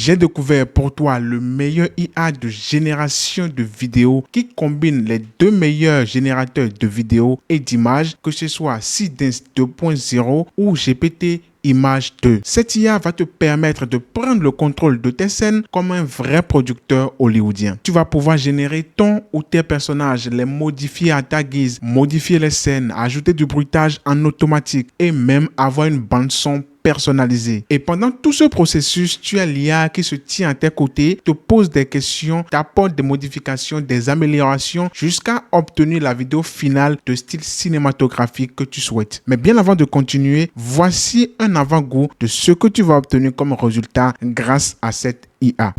j'ai découvert pour toi le meilleur IA de génération de vidéos qui combine les deux meilleurs générateurs de vidéos et d'images, que ce soit Seedance 2.0 ou GPT Image 2. Cette IA va te permettre de prendre le contrôle de tes scènes comme un vrai producteur hollywoodien. Tu vas pouvoir générer ton ou tes personnages, les modifier à ta guise, modifier les scènes, ajouter du bruitage en automatique et même avoir une bande son personnalisée. Et pendant tout ce processus, tu as l'IA qui se tient à tes côtés, te pose des questions, t'apporte des modifications, des améliorations jusqu'à obtenir la vidéo finale de style cinématographique que tu souhaites. Mais bien avant de continuer, voici un avant-goût de ce que tu vas obtenir comme résultat grâce à cette IA.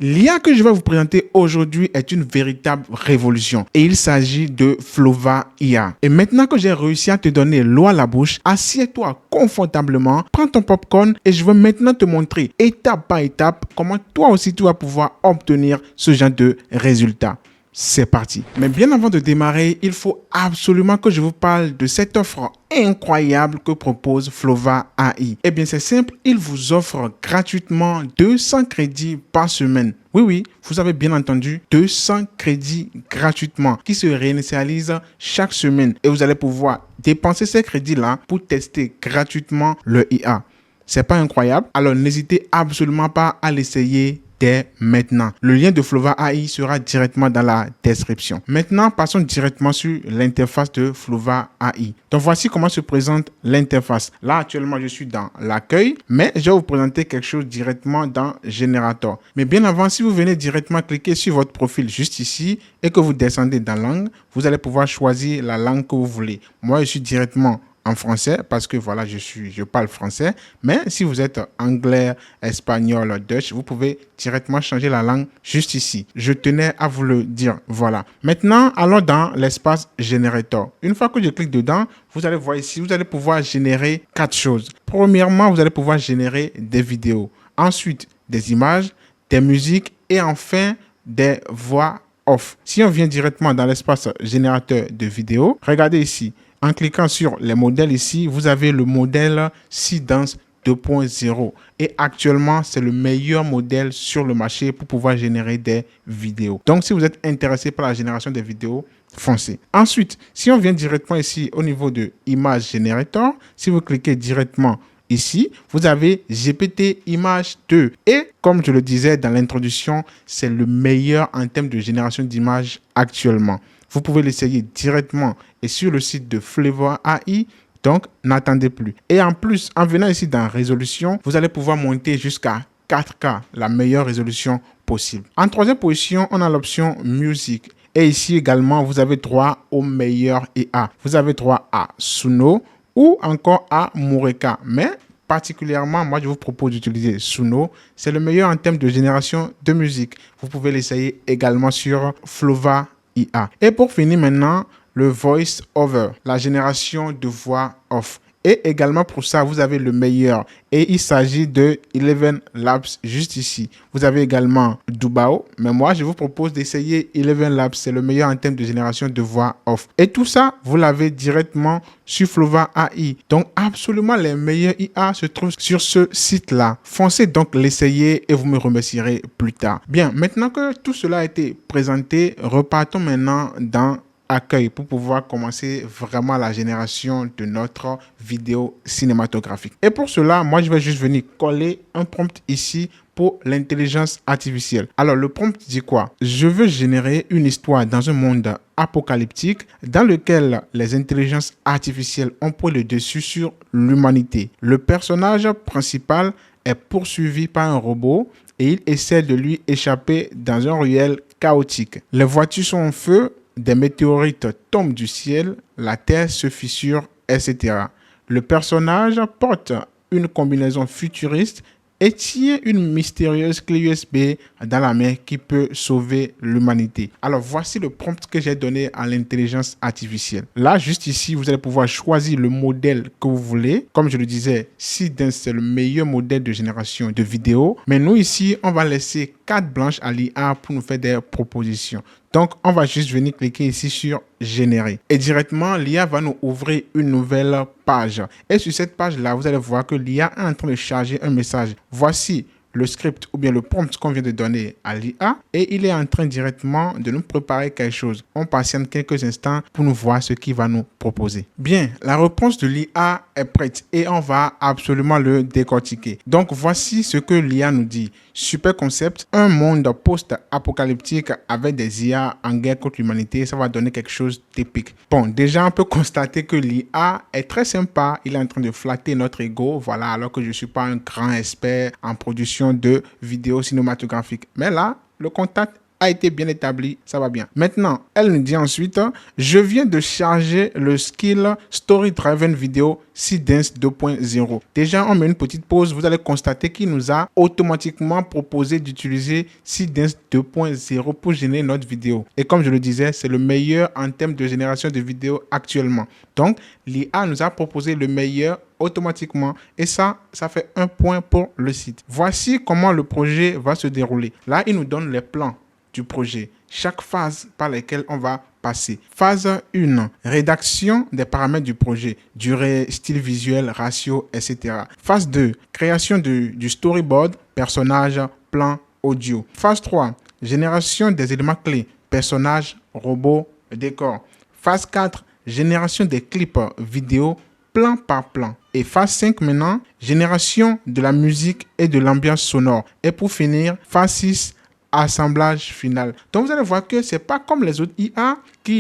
L'IA que je vais vous présenter aujourd'hui est une véritable révolution et il s'agit de Flova IA. Et maintenant que j'ai réussi à te donner l'eau à la bouche, assieds-toi confortablement, prends ton popcorn et je vais maintenant te montrer étape par étape comment toi aussi tu vas pouvoir obtenir ce genre de résultats. C'est parti. Mais bien avant de démarrer, il faut absolument que je vous parle de cette offre incroyable que propose Flova AI. Eh bien, c'est simple, il vous offre gratuitement 200 crédits par semaine. Oui, vous avez bien entendu, 200 crédits gratuitement qui se réinitialisent chaque semaine. Et vous allez pouvoir dépenser ces crédits-là pour tester gratuitement le IA. C'est pas incroyable? Alors, n'hésitez absolument pas à l'essayer dès maintenant. Le lien de Flova AI sera directement dans la description. Maintenant, passons directement sur l'interface de Flova AI. Donc, voici comment se présente l'interface. Là, actuellement, je suis dans l'accueil, mais je vais vous présenter quelque chose directement dans Generator. Mais bien avant, si vous venez directement cliquer sur votre profil juste ici et que vous descendez dans langue, vous allez pouvoir choisir la langue que vous voulez. Moi, je suis directement en français parce que voilà, je parle français, mais si vous êtes anglais, espagnol, Dutch, vous pouvez directement changer la langue juste ici. Je tenais à vous le dire, voilà. Maintenant, allons dans l'espace Generator. Une fois que je clique dedans, vous allez voir ici, vous allez pouvoir générer 4 choses. Premièrement, vous allez pouvoir générer des vidéos. Ensuite, des images, des musiques et enfin, des voix off. Si on vient directement dans l'espace générateur de vidéos, regardez ici. En cliquant sur les modèles ici, vous avez le modèle Seedance 2.0 et actuellement, c'est le meilleur modèle sur le marché pour pouvoir générer des vidéos. Donc, si vous êtes intéressé par la génération des vidéos, foncez. Ensuite, si on vient directement ici au niveau de Image Generator, si vous cliquez directement ici, vous avez GPT Image 2 et comme je le disais dans l'introduction, c'est le meilleur en termes de génération d'images actuellement. Vous pouvez l'essayer directement et sur le site de Flava AI, donc n'attendez plus. Et en plus, en venant ici dans résolution, vous allez pouvoir monter jusqu'à 4K, la meilleure résolution possible. En troisième position, on a l'option Music. Et ici également, vous avez droit au meilleur IA. Vous avez droit à Suno ou encore à Mureka. Mais particulièrement, moi, je vous propose d'utiliser Suno. C'est le meilleur en termes de génération de musique. Vous pouvez l'essayer également sur Flava IA. Et pour finir maintenant, le voice over, la génération de voix off. Et également pour ça, vous avez le meilleur. Et il s'agit de Eleven Labs juste ici. Vous avez également Dubao. Mais moi, je vous propose d'essayer Eleven Labs. C'est le meilleur en termes de génération de voix off. Et tout ça, vous l'avez directement sur Flava AI. Donc, absolument les meilleurs IA se trouvent sur ce site-là. Foncez donc l'essayer et vous me remercierez plus tard. Bien, maintenant que tout cela a été présenté, repartons maintenant dans accueil pour pouvoir commencer vraiment la génération de notre vidéo cinématographique. Et pour cela, moi, je vais juste venir coller un prompt ici pour l'intelligence artificielle. Alors, le prompt dit quoi? Je veux générer une histoire dans un monde apocalyptique dans lequel les intelligences artificielles ont pris le dessus sur l'humanité. Le personnage principal est poursuivi par un robot et il essaie de lui échapper dans un ruelle chaotique. Les voitures sont en feu, des météorites tombent du ciel, la terre se fissure, etc. Le personnage porte une combinaison futuriste et tient une mystérieuse clé USB dans la main qui peut sauver l'humanité. Alors voici le prompt que j'ai donné à l'intelligence artificielle. Là, juste ici, vous allez pouvoir choisir le modèle que vous voulez. Comme je le disais, Seedance, c'est le meilleur modèle de génération de vidéos. Mais nous ici, on va laisser carte blanche à l'IA pour nous faire des propositions. Donc, on va juste venir cliquer ici sur générer. Et directement, l'IA va nous ouvrir une nouvelle page. Et sur cette page-là, vous allez voir que l'IA est en train de charger un message. Voici le script ou bien le prompt qu'on vient de donner à l'IA et il est en train directement de nous préparer quelque chose. On patiente quelques instants pour nous voir ce qu'il va nous proposer. Bien, la réponse de l'IA est prête et on va absolument le décortiquer. Donc, voici ce que l'IA nous dit. Super concept, un monde post-apocalyptique avec des IA en guerre contre l'humanité, ça va donner quelque chose d'épique. Bon, déjà, on peut constater que l'IA est très sympa. Il est en train de flatter notre ego, voilà, alors que je ne suis pas un grand expert en production de vidéos cinématographiques. Mais là, le contact a été bien établi, ça va bien. Maintenant, elle nous dit ensuite, je viens de charger le skill Story Driven Video Seedance 2.0. Déjà, on met une petite pause, vous allez constater qu'il nous a automatiquement proposé d'utiliser Seedance 2.0 pour générer notre vidéo. Et comme je le disais, c'est le meilleur en termes de génération de vidéos actuellement. Donc, l'IA nous a proposé le meilleur automatiquement et ça fait un point pour le site. Voici comment le projet va se dérouler. Là, il nous donne les plans du projet, chaque phase par laquelle on va passer. Phase 1, rédaction des paramètres du projet, durée, style visuel, ratio, etc. Phase 2, création du storyboard, personnage, plan, audio. Phase 3, génération des éléments clés, personnage, robot, décor. Phase 4, génération des clips vidéo, plan par plan. Et phase 5 maintenant, génération de la musique et de l'ambiance sonore. Et pour finir, phase 6, assemblage final. Donc vous allez voir que c'est pas comme les autres IA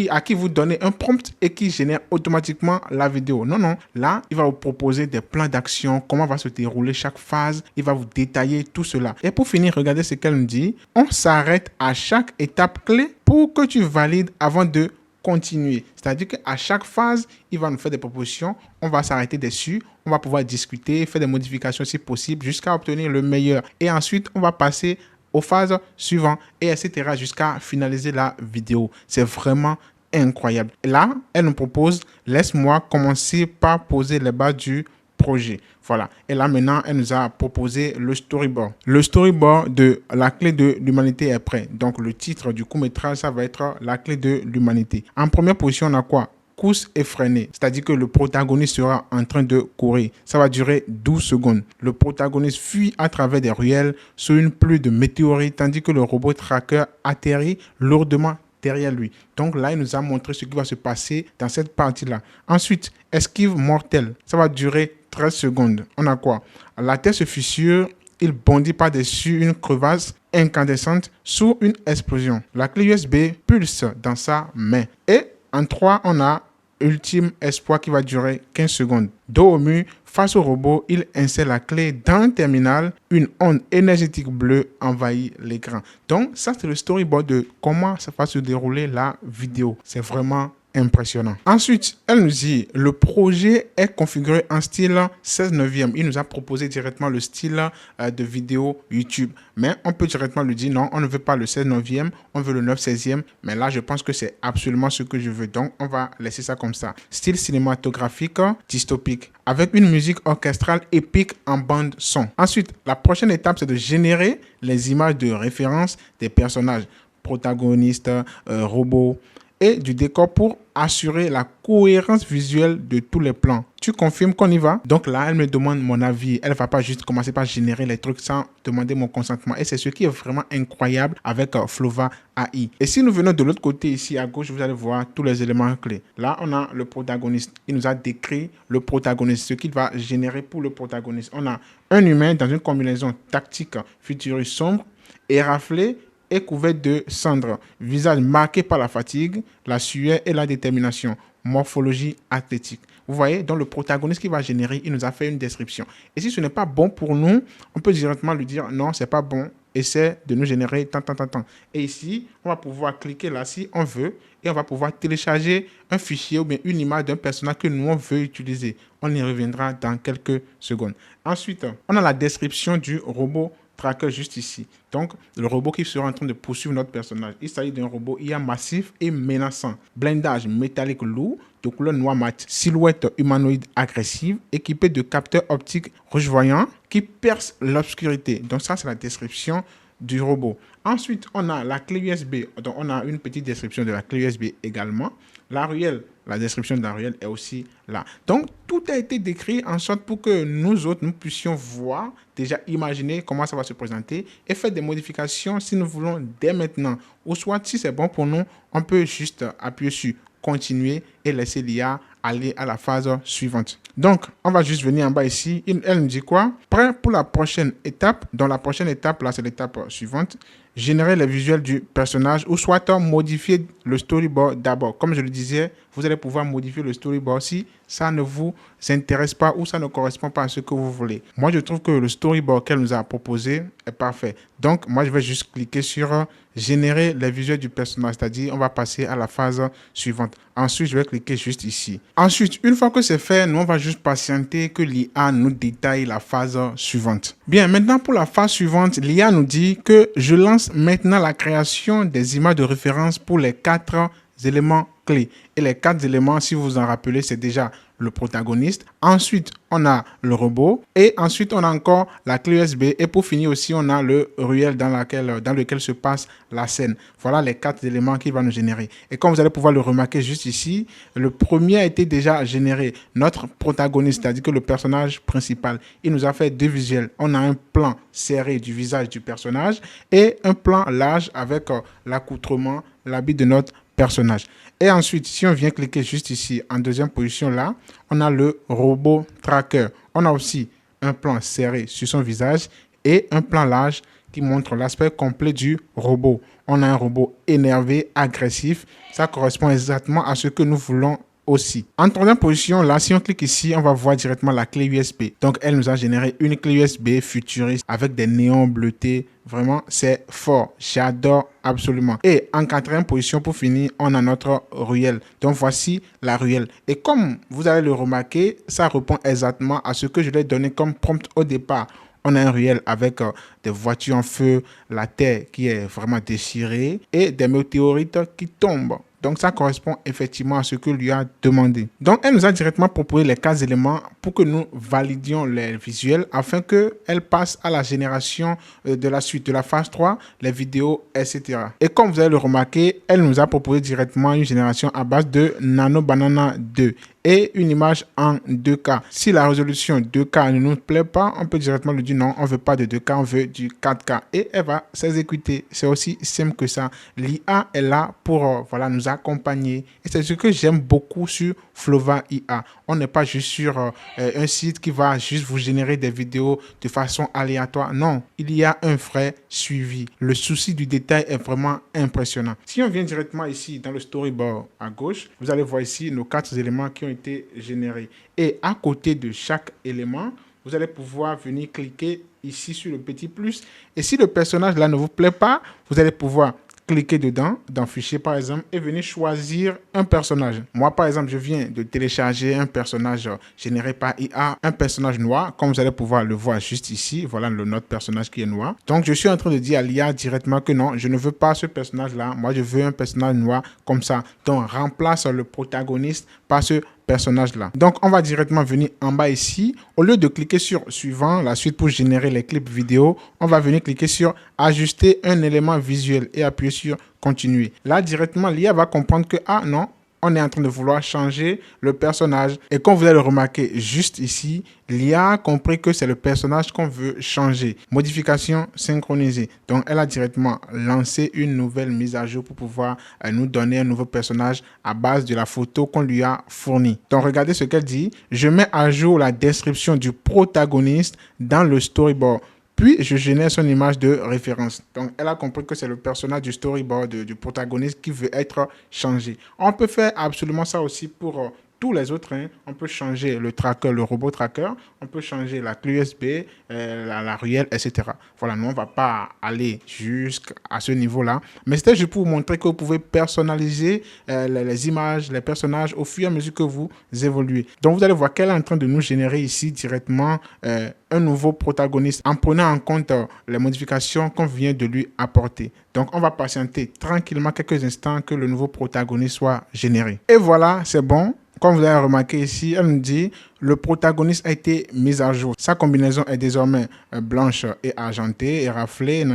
à qui vous donnez un prompt et qui génère automatiquement la vidéo. Non, non. Là, il va vous proposer des plans d'action, comment va se dérouler chaque phase. Il va vous détailler tout cela. Et pour finir, regardez ce qu'elle nous dit. On s'arrête à chaque étape clé pour que tu valides avant de continuer. C'est-à-dire qu'à chaque phase, il va nous faire des propositions. On va s'arrêter dessus. On va pouvoir discuter, faire des modifications si possible jusqu'à obtenir le meilleur. Et ensuite, on va passer aux phases suivantes et etc. jusqu'à finaliser la vidéo. C'est vraiment incroyable. Et là, elle nous propose, laisse-moi commencer par poser les bases du projet. Voilà. Et là, maintenant, elle nous a proposé le storyboard. Le storyboard de la clé de l'humanité est prêt. Donc, le titre du court-métrage, ça va être la clé de l'humanité. En première position, on a quoi? Course effrénée, c'est-à-dire que le protagoniste sera en train de courir. Ça va durer 12 secondes. Le protagoniste fuit à travers des ruelles sous une pluie de météorites, tandis que le robot tracker atterrit lourdement derrière lui. Donc là, il nous a montré ce qui va se passer dans cette partie-là. Ensuite, esquive mortelle. Ça va durer 13 secondes. On a quoi? La terre se fissure. Il bondit par-dessus une crevasse incandescente sous une explosion. La clé USB pulse dans sa main. Et en 3, on a ultime espoir qui va durer 15 secondes. Dos au mur, face au robot, il insère la clé dans un terminal. Une onde énergétique bleue envahit l'écran. Donc, ça, c'est le storyboard de comment ça va se dérouler la vidéo. C'est vraiment impressionnant. Ensuite, elle nous dit, le projet est configuré en style 16:9. Il nous a proposé directement le style de vidéo YouTube. Mais on peut directement lui dire, non, on ne veut pas le 16:9, on veut le 9/16. Mais là, je pense que c'est absolument ce que je veux. Donc, on va laisser ça comme ça. Style cinématographique dystopique, avec une musique orchestrale épique en bande son. Ensuite, la prochaine étape, c'est de générer les images de référence des personnages, protagonistes, robots, et du décor pour assurer la cohérence visuelle de tous les plans. Tu confirmes qu'on y va? Donc là, elle me demande mon avis. Elle ne va pas juste commencer par générer les trucs sans demander mon consentement. Et c'est ce qui est vraiment incroyable avec Flova AI. Et si nous venons de l'autre côté, ici à gauche, vous allez voir tous les éléments clés. Là, on a le protagoniste. Il nous a décrit le protagoniste, ce qu'il va générer pour le protagoniste. On a un humain dans une combinaison tactique futuriste sombre, éraflé, est couvert de cendres, visage marqué par la fatigue, la sueur et la détermination, morphologie athlétique. Vous voyez, donc le protagoniste qui va générer, il nous a fait une description. Et si ce n'est pas bon pour nous, on peut directement lui dire non, c'est pas bon, essaie de nous générer tant. Et ici, on va pouvoir cliquer là si on veut et on va pouvoir télécharger un fichier ou bien une image d'un personnage que nous on veut utiliser. On y reviendra dans quelques secondes. Ensuite, on a la description du robot tracker juste ici. Donc, le robot qui sera en train de poursuivre notre personnage. Il s'agit d'un robot IA massif et menaçant. Blindage métallique lourd de couleur noir mat. Silhouette humanoïde agressive équipée de capteurs optiques rouge-voyants qui percent l'obscurité. Donc ça, c'est la description du robot. Ensuite, on a la clé USB. Donc, on a une petite description de la clé USB également. La ruelle, la description de la ruelle est aussi là. Donc, tout a été décrit en sorte pour que nous autres, nous puissions voir, déjà imaginer comment ça va se présenter et faire des modifications si nous voulons dès maintenant. Ou soit, si c'est bon pour nous, on peut juste appuyer sur continuer et laisser l'IA aller à la phase suivante. Donc, on va juste venir en bas ici. Elle nous dit quoi? Prêt pour la prochaine étape. Dans la prochaine étape, là, c'est l'étape suivante. Générer les visuels du personnage ou soit modifier le storyboard d'abord. Comme je le disais, vous allez pouvoir modifier le storyboard si ça ne vous intéresse pas ou ça ne correspond pas à ce que vous voulez. Moi, je trouve que le storyboard qu'elle nous a proposé est parfait. Donc, moi, je vais juste cliquer sur générer les visuels du personnage, c'est-à-dire on va passer à la phase suivante. Ensuite, je vais cliquer juste ici. Ensuite, une fois que c'est fait, nous, on va juste patienter que l'IA nous détaille la phase suivante. Bien, maintenant pour la phase suivante, l'IA nous dit que je lance maintenant la création des images de référence pour les 4 éléments clés. Et les 4 éléments, si vous vous en rappelez, c'est déjà le protagoniste. Ensuite, on a le robot. Et ensuite, on a encore la clé USB. Et pour finir aussi, on a le ruelle dans lequel se passe la scène. Voilà les 4 éléments qu'il va nous générer. Et comme vous allez pouvoir le remarquer juste ici, le premier a été déjà généré. Notre protagoniste, c'est-à-dire que le personnage principal, il nous a fait 2 visuels. On a un plan serré du visage du personnage et un plan large avec l'accoutrement, l'habit de notre personnage. Et ensuite, si on vient cliquer juste ici, en deuxième position là, on a le robot tracker. On a aussi un plan serré sur son visage et un plan large qui montre l'aspect complet du robot. On a un robot énervé, agressif. Ça correspond exactement à ce que nous voulons aussi. En troisième position, là, si on clique ici, on va voir directement la clé USB. Donc, elle nous a généré une clé USB futuriste avec des néons bleutés. Vraiment, c'est fort. J'adore absolument. Et en quatrième position, pour finir, on a notre ruelle. Donc, voici la ruelle. Et comme vous allez le remarquer, ça répond exactement à ce que je l'ai donné comme prompt au départ. On a un ruelle avec des voitures en feu, la terre qui est vraiment déchirée et des météorites qui tombent. Donc, ça correspond effectivement à ce que lui a demandé. Donc, elle nous a directement proposé les 4 éléments pour que nous validions les visuels afin qu'elle passe à la génération de la suite, de la phase 3, les vidéos, etc. Et comme vous allez le remarquer, elle nous a proposé directement une génération à base de Nano Banana 2 et une image en 2K. Si la résolution 2K ne nous plaît pas, on peut directement lui dire non, on ne veut pas de 2K, on veut du 4K. Et elle va s'exécuter. C'est aussi simple que ça. L'IA est là pour voilà, nous accompagner. Et c'est ce que j'aime beaucoup sur Flova IA. On n'est pas juste sur un site qui va juste vous générer des vidéos de façon aléatoire. Non, il y a un vrai suivi. Le souci du détail est vraiment impressionnant. Si on vient directement ici dans le storyboard à gauche, vous allez voir ici nos 4 éléments qui ont été générés. Et à côté de chaque élément, vous allez pouvoir venir cliquer ici sur le petit plus. Et si le personnage là ne vous plaît pas, vous allez pouvoir cliquer dedans, dans Fichier par exemple, et venir choisir un personnage. Moi par exemple, je viens de télécharger un personnage généré par IA, un personnage noir, comme vous allez pouvoir le voir juste ici. Voilà notre personnage qui est noir. Donc je suis en train de dire à l'IA directement que non, je ne veux pas ce personnage-là. Moi je veux un personnage noir comme ça. Donc remplace le protagoniste par ce personnage-là. Donc, on va directement venir en bas ici. Au lieu de cliquer sur suivant, la suite pour générer les clips vidéo, on va venir cliquer sur ajuster un élément visuel et appuyer sur continuer. Là, directement, l'IA va comprendre que, ah non, on est en train de vouloir changer le personnage. Et comme vous allez le remarquer juste ici, l'IA a compris que c'est le personnage qu'on veut changer. Modification synchronisée. Donc, elle a directement lancé une nouvelle mise à jour pour pouvoir nous donner un nouveau personnage à base de la photo qu'on lui a fournie. Donc, regardez ce qu'elle dit. Je mets à jour la description du protagoniste dans le storyboard. Puis, je génère son image de référence. Donc, elle a compris que c'est le personnage du storyboard, du protagoniste qui veut être changé. On peut faire absolument ça aussi pour tous les autres, hein. On peut changer le tracker, le robot tracker, on peut changer la clé USB, la ruelle, etc. Voilà, nous, on ne va pas aller jusqu'à ce niveau-là. Mais c'était juste pour vous montrer que vous pouvez personnaliser les images, les personnages au fur et à mesure que vous évoluez. Donc, vous allez voir qu'elle est en train de nous générer ici directement un nouveau protagoniste en prenant en compte les modifications qu'on vient de lui apporter. Donc, on va patienter tranquillement quelques instants que le nouveau protagoniste soit généré. Et voilà, c'est bon. Comme vous avez remarqué ici, elle nous dit le protagoniste a été mis à jour. Sa combinaison est désormais blanche et argentée et raflée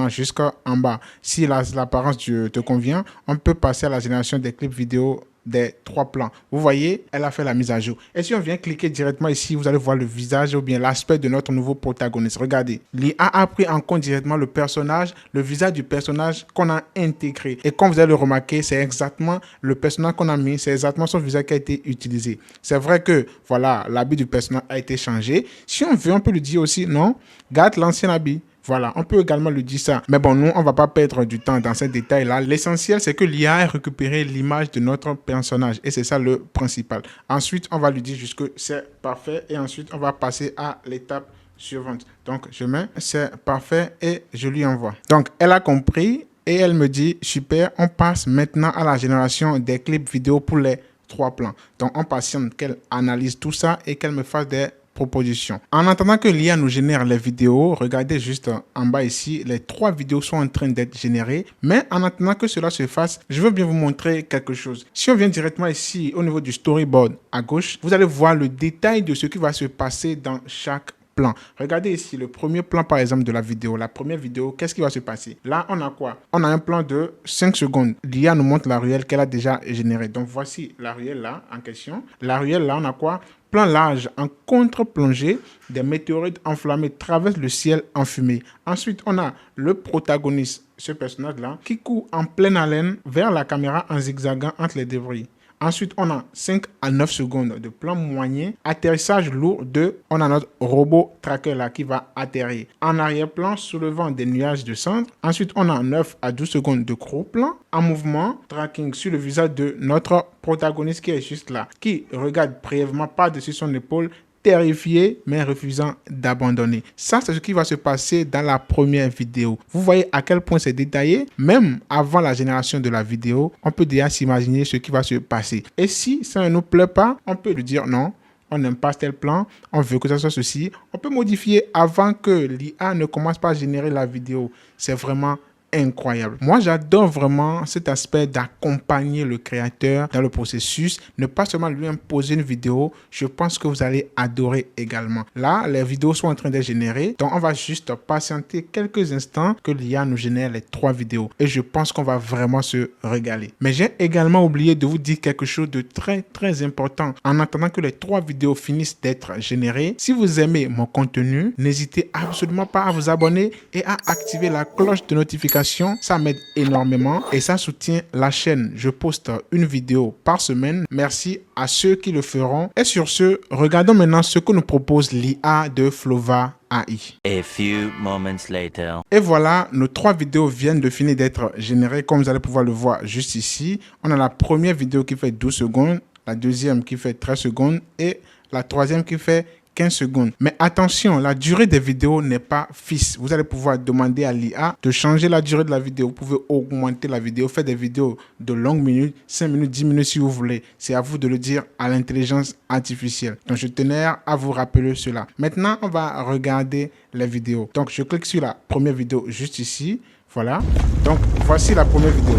jusqu'en bas. Si l'apparence te convient, on peut passer à la génération des clips vidéo des 3 plans. Vous voyez, elle a fait la mise à jour. Et si on vient cliquer directement ici, vous allez voir le visage ou bien l'aspect de notre nouveau protagoniste. Regardez, l'IA a pris en compte directement le personnage, le visage du personnage qu'on a intégré. Et comme vous allez le remarquer, c'est exactement le personnage qu'on a mis, c'est exactement son visage qui a été utilisé. C'est vrai que, voilà, l'habit du personnage a été changé. Si on veut, on peut lui dire aussi, non, garde l'ancien habit. Voilà, on peut également lui dire ça. Mais bon, nous, on ne va pas perdre du temps dans ces détails-là. L'essentiel, c'est que l'IA a récupéré l'image de notre personnage. Et c'est ça le principal. Ensuite, on va lui dire juste que c'est parfait. Et ensuite, on va passer à l'étape suivante. Donc, je mets c'est parfait et je lui envoie. Donc, elle a compris et elle me dit, super, on passe maintenant à la génération des clips vidéo pour les 3 plans. Donc, on patiente qu'elle analyse tout ça et qu'elle me fasse des propositions. En attendant que l'IA nous génère les vidéos, regardez juste en bas ici, les 3 vidéos sont en train d'être générées. Mais en attendant que cela se fasse, je veux bien vous montrer quelque chose. Si on vient directement ici au niveau du storyboard à gauche, vous allez voir le détail de ce qui va se passer dans chaque plan. Regardez ici le premier plan par exemple de la vidéo. La première vidéo, qu'est-ce qui va se passer? Là, on a quoi? On a un plan de 5 secondes. L'IA nous montre la ruelle qu'elle a déjà générée. Donc voici la ruelle là en question. La ruelle là, on a quoi? Plan large en contre-plongée, des météorites enflammés traversent le ciel en fumée. Ensuite, on a le protagoniste, ce personnage-là, qui court en pleine haleine vers la caméra en zigzagant entre les débris. Ensuite, on a 5 à 9 secondes de plan moyen. Atterrissage lourd on a notre robot tracker là qui va atterrir. En arrière-plan, soulevant des nuages de cendres. Ensuite, on a 9 à 12 secondes de gros plan. En mouvement, tracking sur le visage de notre protagoniste qui est juste là. Qui regarde brièvement par-dessus son épaule, terrifié mais refusant d'abandonner. Ça, c'est ce qui va se passer dans la première vidéo. Vous voyez à quel point c'est détaillé. Même avant la génération de la vidéo, on peut déjà s'imaginer ce qui va se passer. Et si ça ne nous plaît pas, on peut lui dire non. On n'aime pas tel plan, on veut que ça soit ceci. On peut modifier avant que l'IA ne commence pas à générer la vidéo. C'est vraiment incroyable. Moi, j'adore vraiment cet aspect d'accompagner le créateur dans le processus, ne pas seulement lui imposer une vidéo. Je pense que vous allez adorer également. Là, les vidéos sont en train d'être générées, donc on va juste patienter quelques instants que l'IA nous génère les 3 vidéos et je pense qu'on va vraiment se régaler. Mais j'ai également oublié de vous dire quelque chose de très important. En attendant que les 3 vidéos finissent d'être générées, si vous aimez mon contenu, n'hésitez absolument pas à vous abonner et à activer la cloche de notification. Ça m'aide énormément et ça soutient la chaîne. Je poste une vidéo par semaine. Merci à ceux qui le feront. Et sur ce, regardons maintenant ce que nous propose l'IA de Flova AI. A few moments later. Et voilà, nos 3 vidéos viennent de finir d'être générées. Comme vous allez pouvoir le voir juste ici, on a la première vidéo qui fait 12 secondes, la deuxième qui fait 13 secondes et la troisième qui fait 15 secondes. Mais attention, la durée des vidéos n'est pas fixe. Vous allez pouvoir demander à l'IA de changer la durée de la vidéo. Vous pouvez augmenter la vidéo, faire des vidéos de longues minutes, 5 minutes, 10 minutes si vous voulez. C'est à vous de le dire à l'intelligence artificielle. Donc, je tenais à vous rappeler cela. Maintenant, on va regarder les vidéos. Donc, je clique sur la première vidéo juste ici. Voilà. Donc, voici la première vidéo.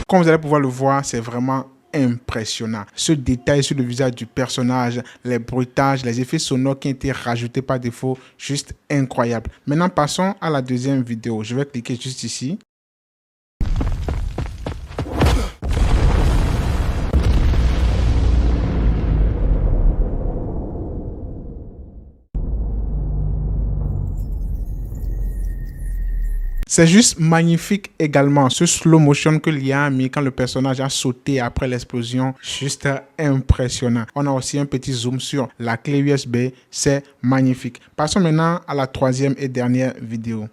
Comme vous allez pouvoir le voir, c'est vraiment impressionnant. Ce détail sur le visage du personnage, les bruitages, les effets sonores qui ont été rajoutés par défaut, juste incroyable. Maintenant, passons à la deuxième vidéo. Je vais cliquer juste ici. C'est juste magnifique également. Ce slow motion que l'IA a mis quand le personnage a sauté après l'explosion, juste impressionnant. On a aussi un petit zoom sur la clé USB, c'est magnifique. Passons maintenant à la troisième et dernière vidéo.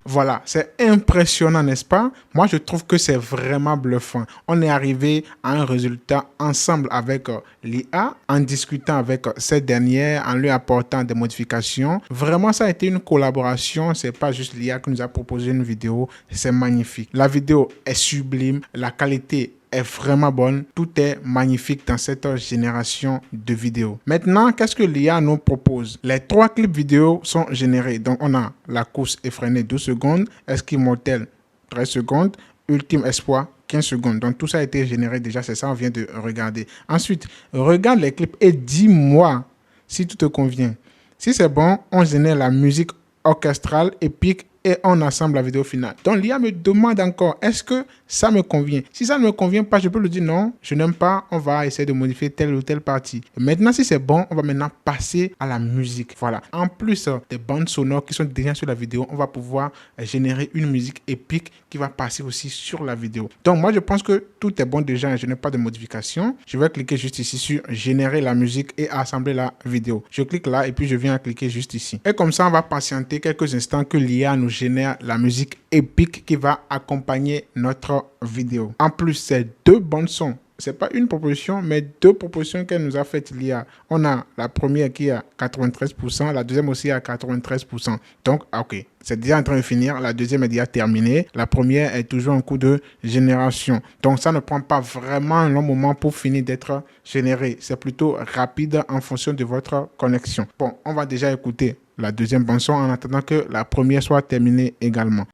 Voilà, c'est impressionnant, n'est-ce pas? Moi, je trouve que c'est vraiment bluffant. On est arrivé à un résultat ensemble avec l'IA, en discutant avec cette dernière, en lui apportant des modifications. Vraiment, ça a été une collaboration. C'est pas juste l'IA qui nous a proposé une vidéo. C'est magnifique. La vidéo est sublime. La qualité est vraiment bonne. Tout est magnifique dans cette génération de vidéos. Maintenant, qu'est-ce que l'IA nous propose? Les 3 clips vidéo sont générés. Donc, on a la course effrénée 12 secondes, esquive mortelle 13 secondes, ultime espoir 15 secondes. Donc, tout ça a été généré déjà. C'est ça, on vient de regarder. Ensuite, regarde les clips et dis-moi si tout te convient. Si c'est bon, on génère la musique orchestrale épique et on assemble la vidéo finale. Donc l'IA me demande encore, est-ce que ça me convient? Si ça ne me convient pas, je peux lui dire non, je n'aime pas, on va essayer de modifier telle ou telle partie. Et maintenant, si c'est bon, on va maintenant passer à la musique. Voilà. En plus des bandes sonores qui sont déjà sur la vidéo, on va pouvoir générer une musique épique qui va passer aussi sur la vidéo. Donc moi, je pense que tout est bon déjà, je n'ai pas de modification. Je vais cliquer juste ici sur générer la musique et assembler la vidéo. Je clique là et puis je viens à cliquer juste ici. Et comme ça, on va patienter quelques instants que l'IA nous génère la musique épique qui va accompagner notre vidéo. En plus, c'est 2 bandes son. C'est pas une proposition, mais 2 propositions qu'elle nous a faites l'IA. On a la première qui est à 93%, la deuxième aussi à 93%. Donc, ok, c'est déjà en train de finir. La deuxième est déjà terminée. La première est toujours en cours de génération. Donc, ça ne prend pas vraiment un long moment pour finir d'être généré. C'est plutôt rapide en fonction de votre connexion. Bon, on va déjà écouter la deuxième bande son en attendant que la première soit terminée également.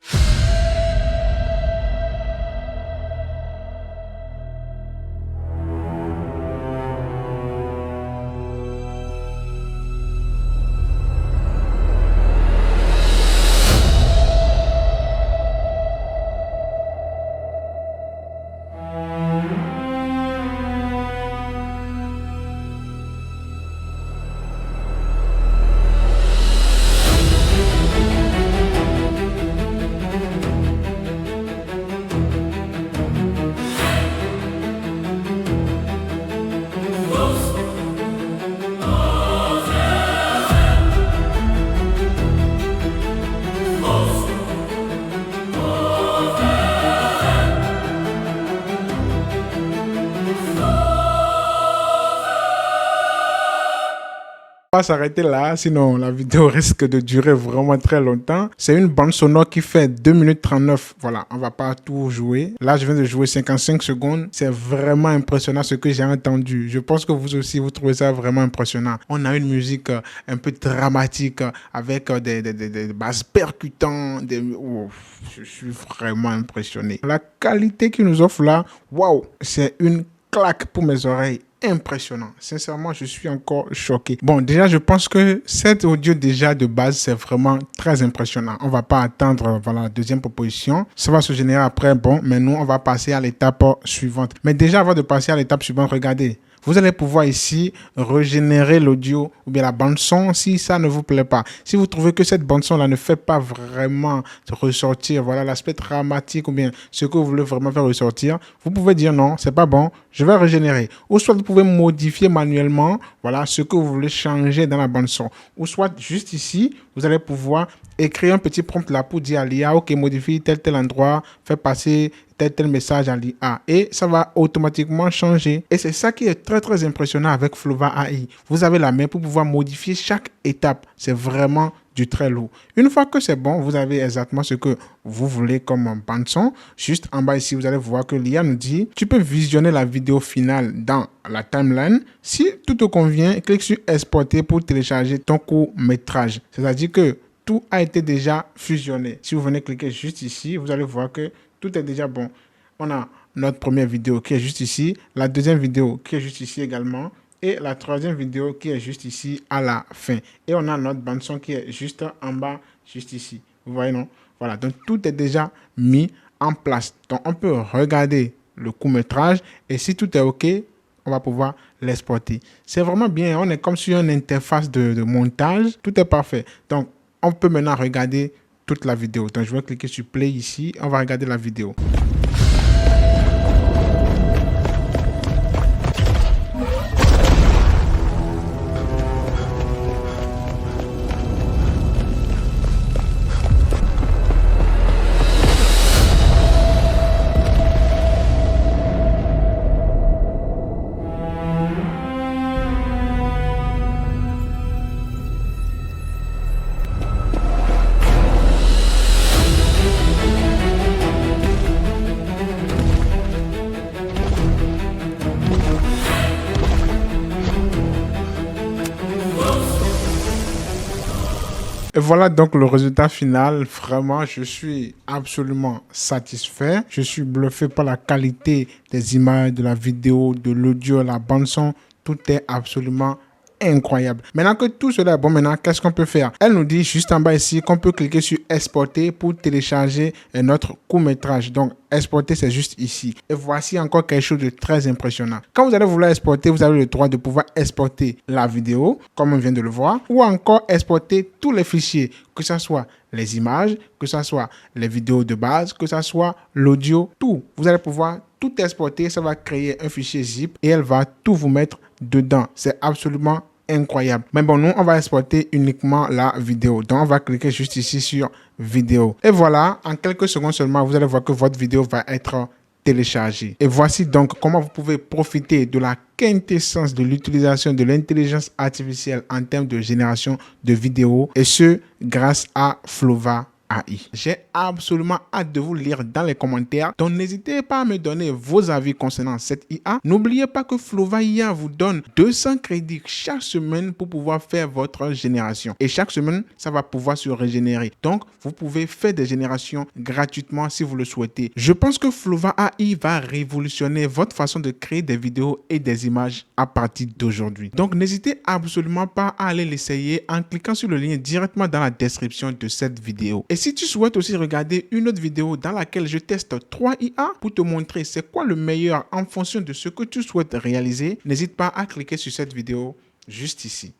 On va s'arrêter là, sinon la vidéo risque de durer vraiment très longtemps. C'est une bande sonore qui fait 2 minutes 39. Voilà, on va pas tout jouer. Là, je viens de jouer 55 secondes. C'est vraiment impressionnant ce que j'ai entendu. Je pense que vous aussi, vous trouvez ça vraiment impressionnant. On a une musique un peu dramatique avec des basses percutantes. Oh, je suis vraiment impressionné. La qualité qu'il nous offre là, waouh, c'est une claque pour mes oreilles. Impressionnant. Sincèrement, je suis encore choqué. Bon, déjà, je pense que cet audio déjà de base, c'est vraiment très impressionnant. On va pas attendre, voilà, la deuxième proposition. Ça va se générer après. Bon, mais nous, on va passer à l'étape suivante. Mais déjà, avant de passer à l'étape suivante, regardez. Vous allez pouvoir ici régénérer l'audio ou bien la bande son si ça ne vous plaît pas. Si vous trouvez que cette bande son là ne fait pas vraiment ressortir, voilà, l'aspect dramatique ou bien ce que vous voulez vraiment faire ressortir, vous pouvez dire non, c'est pas bon, je vais régénérer. Ou soit vous pouvez modifier manuellement, voilà, ce que vous voulez changer dans la bande son. Ou soit juste ici, vous allez pouvoir écrire un petit prompt là pour dire à l'IA, ok, modifie tel endroit, fais passer tel message à l'IA et ça va automatiquement changer. Et c'est ça qui est très impressionnant avec Flova AI. Vous avez la main pour pouvoir modifier chaque étape. C'est vraiment du très lourd. Une fois que c'est bon, vous avez exactement ce que vous voulez comme bande son. Juste en bas ici, vous allez voir que l'IA nous dit, tu peux visionner la vidéo finale dans la timeline. Si tout te convient, clique sur exporter pour télécharger ton court-métrage. C'est-à-dire que tout a été déjà fusionné. Si vous venez cliquer juste ici, vous allez voir que tout est déjà bon. On a notre première vidéo qui est juste ici, la deuxième vidéo qui est juste ici également, et la troisième vidéo qui est juste ici à la fin. Et on a notre bande son qui est juste en bas, juste ici. Vous voyez, non? Voilà, donc tout est déjà mis en place. Donc on peut regarder le court-métrage et si tout est OK, on va pouvoir l'exporter. C'est vraiment bien, on est comme sur une interface de montage, tout est parfait. Donc on peut maintenant regarder toute la vidéo. Donc je vais cliquer sur play ici, on va regarder la vidéo. Et voilà donc le résultat final. Vraiment, je suis absolument satisfait. Je suis bluffé par la qualité des images, de la vidéo, de l'audio, la bande son. Tout est absolument incroyable. Maintenant que tout cela est bon, maintenant, qu'est-ce qu'on peut faire? Elle nous dit juste en bas ici qu'on peut cliquer sur exporter pour télécharger notre court-métrage. Donc, exporter, c'est juste ici. Et voici encore quelque chose de très impressionnant. Quand vous allez vouloir exporter, vous avez le droit de pouvoir exporter la vidéo, comme on vient de le voir, ou encore exporter tous les fichiers, que ce soit les images, que ce soit les vidéos de base, que ce soit l'audio, tout. Vous allez pouvoir tout exporter, ça va créer un fichier zip et elle va tout vous mettre dedans. C'est absolument incroyable. Mais bon, nous, on va exporter uniquement la vidéo. Donc, on va cliquer juste ici sur vidéo. Et voilà, en quelques secondes seulement, vous allez voir que votre vidéo va être téléchargée. Et voici donc comment vous pouvez profiter de la quintessence de l'utilisation de l'intelligence artificielle en termes de génération de vidéos. Et ce, grâce à Flova AI. J'ai absolument hâte de vous lire dans les commentaires. Donc, n'hésitez pas à me donner vos avis concernant cette IA. N'oubliez pas que Flova IA vous donne 200 crédits chaque semaine pour pouvoir faire votre génération. Et chaque semaine, ça va pouvoir se régénérer. Donc, vous pouvez faire des générations gratuitement si vous le souhaitez. Je pense que Flova AI va révolutionner votre façon de créer des vidéos et des images à partir d'aujourd'hui. Donc, n'hésitez absolument pas à aller l'essayer en cliquant sur le lien directement dans la description de cette vidéo. Et si tu souhaites aussi regarder une autre vidéo dans laquelle je teste 3 IA pour te montrer c'est quoi le meilleur en fonction de ce que tu souhaites réaliser, n'hésite pas à cliquer sur cette vidéo juste ici.